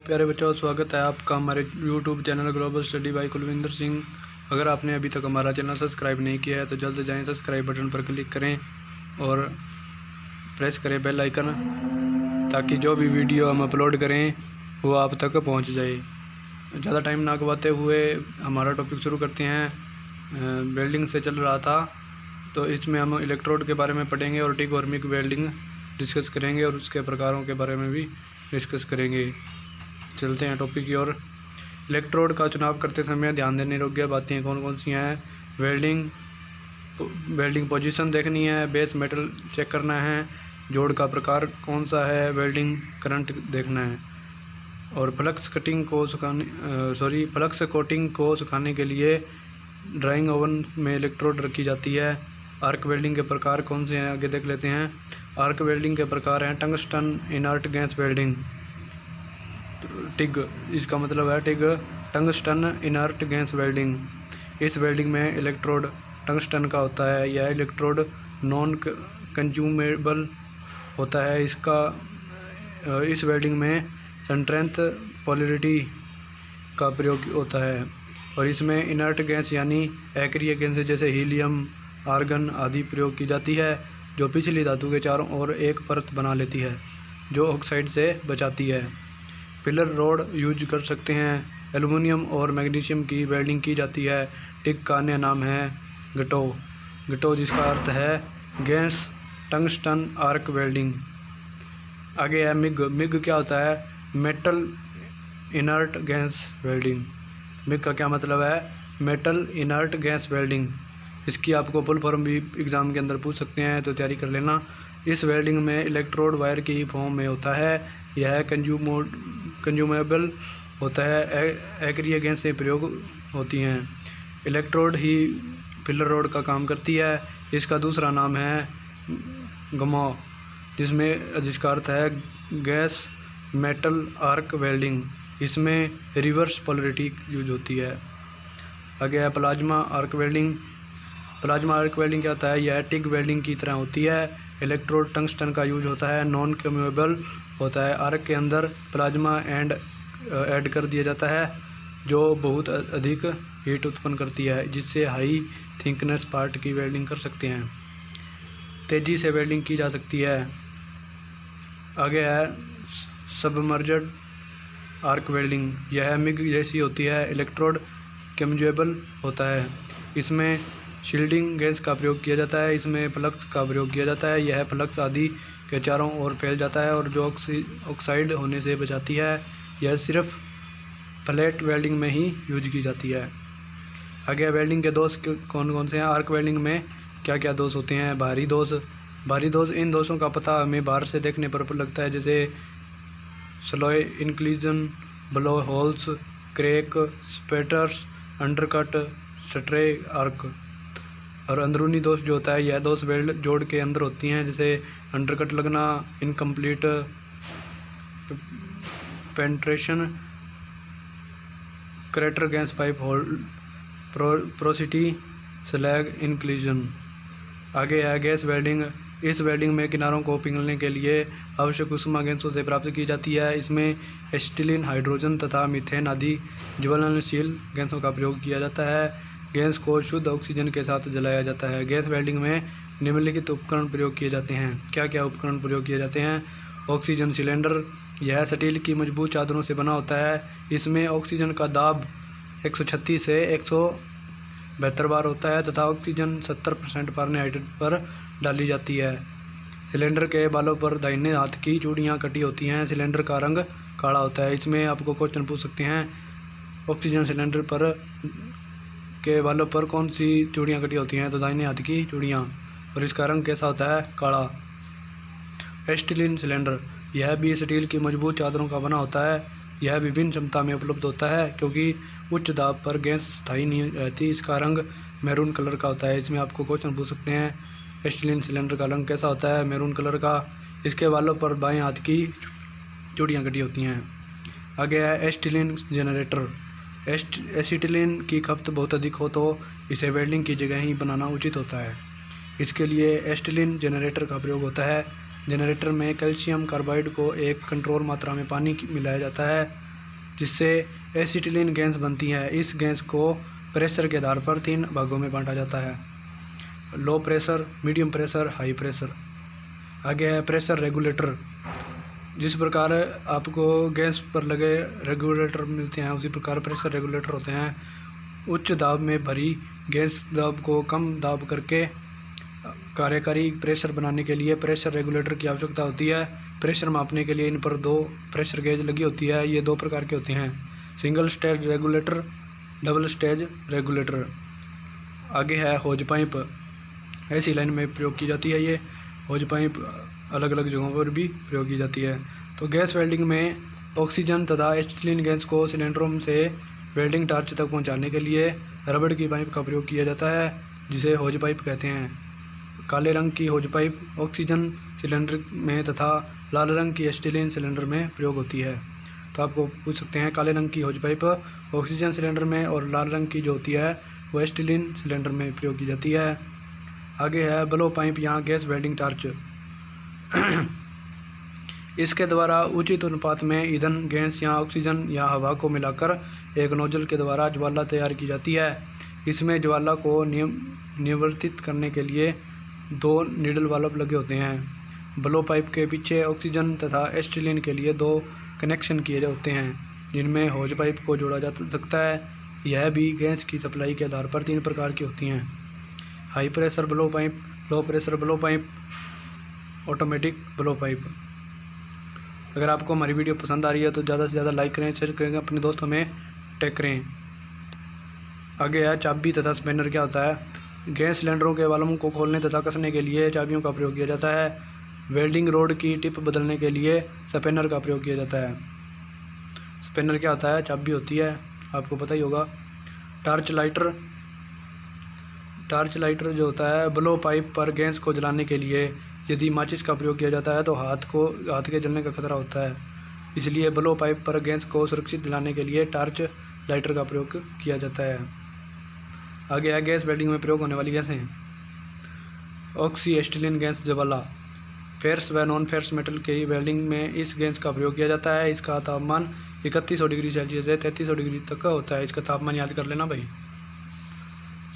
प्यारे बच्चों, स्वागत है आपका हमारे YouTube channel global study by Kulvinder Singh. अगर आपने अभी तक हमारा चैनल सब्सक्राइब नहीं किया है तो जल्द जाएं, सब्सक्राइब बटन पर क्लिक करें और प्रेस करें बेल आइकन, ताकि जो भी वीडियो हम अपलोड करें वो आप तक पहुंच जाए। ज़्यादा टाइम ना गवाते हुए हमारा टॉपिक शुरू करते हैं। वेल्डिंग से चल रहा था तो इसमें हम इलेक्ट्रोड के बारे में पढ़ेंगे और टिग और मिग वेल्डिंग डिस्कस करेंगे और उसके प्रकारों के बारे में भी डिस्कस करेंगे। चलते हैं टॉपिक की ओर। इलेक्ट्रोड का चुनाव करते समय ध्यान देने योग्य बातें कौन कौन सी हैं? वेल्डिंग पोजीशन देखनी है, बेस मेटल चेक करना है, जोड़ का प्रकार कौन सा है, वेल्डिंग करंट देखना है और फ्लक्स कोटिंग को सुखाने के लिए ड्राइंग ओवन में इलेक्ट्रोड रखी जाती है। आर्क वेल्डिंग के प्रकार कौन से हैं आगे देख लेते हैं। आर्क वेल्डिंग के प्रकार हैं tungsten inert gas welding, TIG, इसका मतलब है TIG, tungsten inert gas welding. इस वेल्डिंग में इलेक्ट्रोड टंगस्टन का होता है। यह इलेक्ट्रोड नॉन कंज्यूमेबल होता है। इस वेल्डिंग में स्ट्रेंथ पोलैरिटी का प्रयोग होता है और इसमें इनर्ट गैस यानी अक्रिय गैसें जैसे हीलियम, आर्गन आदि प्रयोग की जाती है, जो पिछली धातु के चारों ओर एक परत बना लेती है जो ऑक्साइड से बचाती है। पिलर रोड यूज कर सकते हैं। एल्युमिनियम और मैग्नीशियम की वेल्डिंग की जाती है। टिग का अन्य नाम है गटो, जिसका अर्थ है गैस टंगस्टन आर्क वेल्डिंग। आगे है मिग क्या होता है? Metal inert gas welding. MiG का क्या मतलब है? Metal inert gas welding. इसकी आपको फुल फॉर्म भी एग्ज़ाम के अंदर पूछ सकते हैं, तो तैयारी कर लेना। इस वेल्डिंग में इलेक्ट्रोड वायर की फॉर्म में होता है। यह कंज्यूमेबल होता है। अक्रिय गैसें प्रयोग होती हैं। इलेक्ट्रोड ही फिलर रोड का काम करती है। इसका दूसरा नाम है गमो, जिसका अर्थ है गैस मेटल आर्क वेल्डिंग। इसमें रिवर्स पोलैरिटी यूज होती है। आगे है plasma arc welding. Plasma arc welding क्या होता है? यह टिग वेल्डिंग की तरह होती है। इलेक्ट्रोड टंगस्टन का यूज होता है। नॉन कंज्यूमेबल होता है। आर्क के अंदर प्लाज्मा ऐड कर दिया जाता है जो बहुत अधिक हीट उत्पन्न करती है, जिससे हाई थिकनेस पार्ट की वेल्डिंग कर सकते हैं। तेज़ी से वेल्डिंग की जा सकती है। आगे है सबमर्ज्ड आर्क वेल्डिंग। यह मिग जैसी होती है। इलेक्ट्रोड कंज्यूमेबल होता है। इसमें शील्डिंग गैस का प्रयोग किया जाता है। इसमें फ्लक्स का प्रयोग किया जाता है। यह फ्लक्स आदि के चारों ओर फैल जाता है और जो ऑक्साइड होने से बचाती है। यह सिर्फ फ्लैट वेल्डिंग में ही यूज की जाती है। आगे वेल्डिंग के दोष कौन कौन से हैं? आर्क वेल्डिंग में क्या क्या दोष होते हैं? बाहरी दोष इन दोषों का पता हमें बाहर से देखने पर लगता है, जैसे slag inclusion, blow holes, crack, spatters, undercut, stray arc. और अंदरूनी दोष जो होता है, यह दोष वेल्ड जोड़ के अंदर होती हैं, जैसे अंडरकट लगना, incomplete penetration, crater gas pipe hole, porosity, slag inclusion. आगे है गैस वेल्डिंग। इस वेल्डिंग में किनारों को पिघलने के लिए आवश्यक ऊष्मा गैसों से प्राप्त की जाती है। इसमें एसिटिलीन, हाइड्रोजन तथा मीथेन आदि ज्वलनशील गैसों का प्रयोग किया जाता है। गैस को शुद्ध ऑक्सीजन के साथ जलाया जाता है। गैस वेल्डिंग में निम्नलिखित उपकरण प्रयोग किए जाते हैं। क्या क्या उपकरण प्रयोग किए जाते हैं? Oxygen cylinder. यह स्टील की मजबूत चादरों से बना होता है। इसमें ऑक्सीजन का दाब 136 से 172 बार होता है तथा ऑक्सीजन 70% फ़ारेनहाइट पर डाली जाती है। सिलेंडर के बालों पर दाहिने हाथ की चूड़ियाँ कटी होती हैं। सिलेंडर का रंग काला होता है। इसमें आपको क्वेश्चन पूछ सकते हैं, ऑक्सीजन सिलेंडर पर के बालों पर कौन सी चूड़ियाँ कटी होती हैं? तो दाहिने हाथ की चूड़ियाँ। और इसका रंग कैसा होता है? काला। एसिटिलीन सिलेंडर, यह भी स्टील की मजबूत चादरों का बना होता है। यह विभिन्न क्षमता में उपलब्ध होता है क्योंकि उच्च दाब पर गैस स्थायी नहीं रहती। इसका रंग मैरून कलर का होता है। इसमें आपको क्वेश्चन पूछ सकते हैं, एसिटिलीन सिलेंडर का रंग कैसा होता है? मैरून कलर का। इसके बालों पर बाएं हाथ की चूड़ियाँ कटी होती हैं। आगे है एसिटिलीन जनरेटर। एसिटिलीन की खपत बहुत अधिक हो तो इसे वेल्डिंग की जगह ही बनाना उचित होता है। इसके लिए एसिटिलीन जनरेटर का प्रयोग होता है। जनरेटर में कैल्शियम कार्बाइड को एक कंट्रोल मात्रा में पानी मिलाया जाता है जिससे एसिटिलीन गैस बनती है। इस गैस को प्रेशर के आधार पर 3 भागों में बांटा जाता है, low pressure, medium pressure, high pressure. आगे है प्रेशर रेगुलेटर। जिस प्रकार आपको गैस पर लगे रेगुलेटर मिलते हैं उसी प्रकार प्रेशर रेगुलेटर होते हैं। उच्च दाब में भरी गैस दाब को कम दाब करके कार्यकारी प्रेशर बनाने के लिए प्रेशर रेगुलेटर की आवश्यकता होती है। प्रेशर मापने के लिए इन पर 2 प्रेशर गेज लगी होती है। ये 2 प्रकार के होते हैं, single stage regulator, double stage regulator. आगे है होज पाइप। ऐसी लाइन में प्रयोग की जाती है। ये होज पाइप अलग अलग जगहों पर भी प्रयोग की जाती है। तो गैस वेल्डिंग में ऑक्सीजन तथा एसिटिलीन गैस को सिलेंडरों से वेल्डिंग टार्च तक पहुंचाने के लिए रबड़ की पाइप का प्रयोग किया जाता है, जिसे होज पाइप कहते हैं। काले रंग की होज पाइप ऑक्सीजन सिलेंडर में तथा लाल रंग की एसिटिलीन सिलेंडर में प्रयोग होती है। तो आपको पूछ सकते हैं, काले रंग की होज पाइप ऑक्सीजन सिलेंडर में और लाल रंग की जो होती है वो एसिटिलीन सिलेंडर में प्रयोग की जाती है। आगे है ब्लो पाइप या गैस वेल्डिंग टार्च। इसके द्वारा उचित अनुपात में ईंधन, गैस या ऑक्सीजन या हवा को मिलाकर एक नोजल के द्वारा ज्वाला तैयार की जाती है। इसमें ज्वाला को निवर्तित करने के लिए 2 नीडल वाल्व लगे होते हैं। ब्लो पाइप के पीछे ऑक्सीजन तथा एसिटिलीन के लिए 2 कनेक्शन किए होते हैं, जिनमें होज पाइप को जोड़ा जा सकता है। यह भी गैस की सप्लाई के आधार पर 3 प्रकार की होती हैं, high pressure blow pipe, low pressure blow pipe, automatic blow pipe. अगर आपको हमारी वीडियो पसंद आ रही है तो ज़्यादा से ज़्यादा लाइक करें, शेयर करें, अपने दोस्तों में टैग करें। आगे है चाबी तथा स्पैनर। क्या होता है? गैस सिलेंडरों के वाल्वों को खोलने तथा कसने के लिए चाबियों का प्रयोग किया जाता है। वेल्डिंग रोड की टिप बदलने के लिए स्पैनर का प्रयोग किया जाता है। स्पैनर क्या होता है? चाबी होती है, आपको पता ही होगा। Torch lighter. टार्च लाइटर जो होता है ब्लो पाइप पर गैस को जलाने के लिए यदि माचिस का प्रयोग किया जाता है तो हाथ के जलने का खतरा होता है, इसलिए ब्लो पाइप पर गैस को सुरक्षित जलाने के लिए टार्च लाइटर का प्रयोग किया जाता है। आगे है गैस वेल्डिंग में प्रयोग होने वाली गैसें। ऑक्सी एसिटिलीन गैस ज्वाला। फेरस व नॉन फेरस मेटल के वेल्डिंग में इस गैस का प्रयोग किया जाता है। इसका तापमान 3100 डिग्री सेल्सियस से 3300 डिग्री तक का होता है। इसका तापमान याद कर लेना भाई।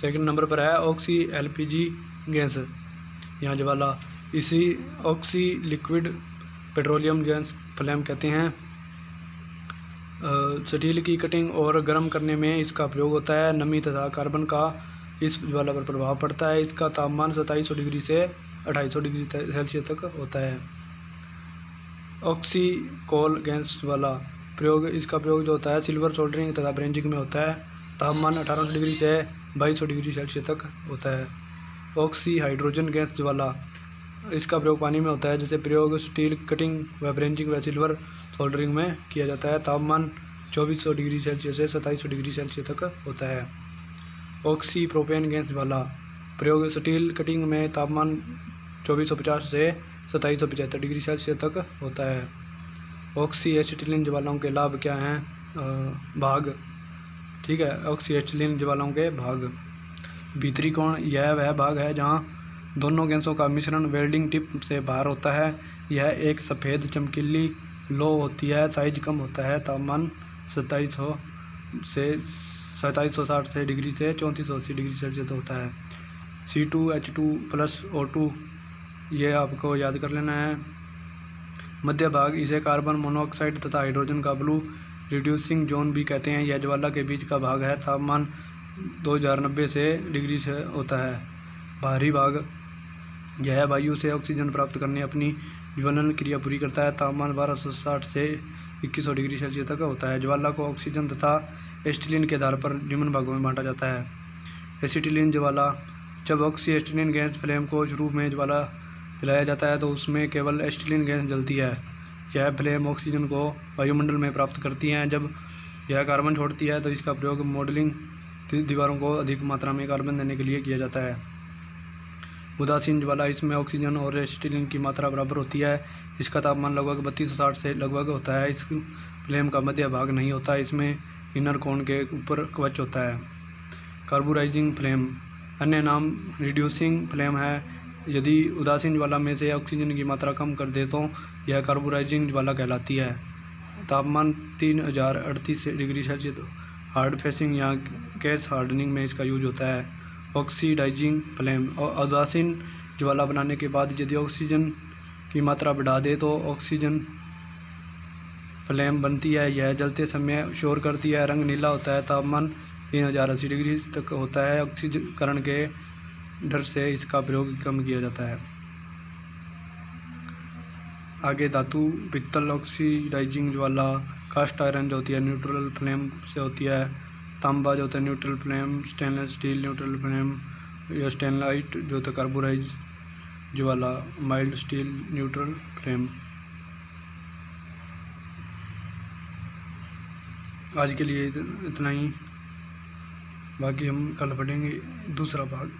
सेकंड नंबर पर है ऑक्सी एलपीजी गैस या ज्वाला। इसी oxy liquid petroleum gas flame कहते हैं। स्टील की कटिंग और गर्म करने में इसका प्रयोग होता है। नमी तथा कार्बन का इस ज्वाला पर प्रभाव पड़ता है। इसका तापमान 2700 डिग्री से 2800 डिग्री सेल्सियस तक होता है। ऑक्सी कोल गैस वाला प्रयोग, इसका प्रयोग जो होता है सिल्वर सोल्डरिंग तथा ब्रेंजिंग में होता है। तापमान 1800 डिग्री से 2200 डिग्री सेल्सियस तक होता है। ऑक्सी हाइड्रोजन गैस वाला, इसका प्रयोग पानी में होता है, जिसे प्रयोग स्टील कटिंग व ब्रेंजिंग व सिल्वर सोल्डरिंग में किया जाता है। तापमान 2400 डिग्री सेल्सियस से 2700 डिग्री सेल्सियस तक होता है। ऑक्सी प्रोपेन गैस वाला प्रयोग स्टील कटिंग में तापमान 2450 से 2775 डिग्री सेल्सियस तक होता है। ऑक्सी एसिटिलीन ज्वालाओं के लाभ क्या हैं? भाग, ठीक है। ऑक्सी एसिटिलीन ज्वालाओं के भाग। भीतरी कोण, यह वह भाग है जहाँ दोनों गैसों का मिश्रण वेल्डिंग टिप से बाहर होता है। यह एक सफ़ेद चमकीली लो होती है, साइज कम होता है। तापमान 2760 से डिग्री से 3480 डिग्री सेल्सियस होता है। C2H2+O2, ये आपको याद कर लेना है। मध्य भाग, इसे कार्बन मोनोऑक्साइड तथा हाइड्रोजन का ब्लू रिड्यूसिंग जोन भी कहते हैं। यह ज्वाला के बीच का भाग है। तापमान 2090 से डिग्री से होता है। बाहरी भाग, यह वायु से ऑक्सीजन प्राप्त करने अपनी ज्वलन क्रिया पूरी करता है। तापमान 1260 से 2100 डिग्री सेल्सियस तक होता है। ज्वाला को ऑक्सीजन तथा एसिटिलीन के आधार पर निम्न भागों में बांटा जाता है। एसिटिलीन ज्वाला, जब ऑक्सी एसिटिलीन गैस फ्लेम को शुरू में ज्वाला जलाया जाता है तो उसमें केवल एसिटिलीन गैस जलती है। यह फ्लेम ऑक्सीजन को वायुमंडल में प्राप्त करती हैं। जब यह कार्बन छोड़ती है तो इसका प्रयोग मॉडलिंग दीवारों को अधिक मात्रा में कार्बन देने के लिए किया जाता है। उदासीन ज्वाला, इसमें ऑक्सीजन और एसिटिलीन की मात्रा बराबर होती है। इसका तापमान लगभग 3260 से लगभग होता है। इस फ्लेम का मध्य भाग नहीं होता, इसमें इनर कोन के ऊपर कवच होता है। कार्बुराइजिंग फ्लेम, अन्य नाम रिड्यूसिंग फ्लेम है। यदि उदासीन ज्वाला में से ऑक्सीजन की मात्रा कम कर दे तो यह कार्बुराइजिंग ज्वाला कहलाती है। तापमान 3038 डिग्री सेल्सियस हार्ड फेसिंग या गैस हार्डनिंग में इसका यूज होता है। ऑक्सीडाइजिंग फ्लेम और उदासीन ज्वाला बनाने के बाद यदि ऑक्सीजन की मात्रा बढ़ा दे तो ऑक्सीजन फ्लेम बनती है। यह जलते समय शोर करती है, रंग नीला होता है, तापमान 3080 डिग्री तक होता है। ऑक्सीकरण के डर से इसका प्रयोग कम किया जाता है। आगे धातु पित्तल ऑक्सीडाइजिंग ज्वाला, कास्ट आयरन जो होती है न्यूट्रल फ्लेम से होती है, तांबा जो होता है neutral flame, stainless steel neutral flame, या स्टेनलाइट जो होता है कार्बोराइज ज्वाला, माइल्ड स्टील न्यूट्रल फ्लेम। आज के लिए इतना ही, बाकी हम कल पढ़ेंगे दूसरा भाग।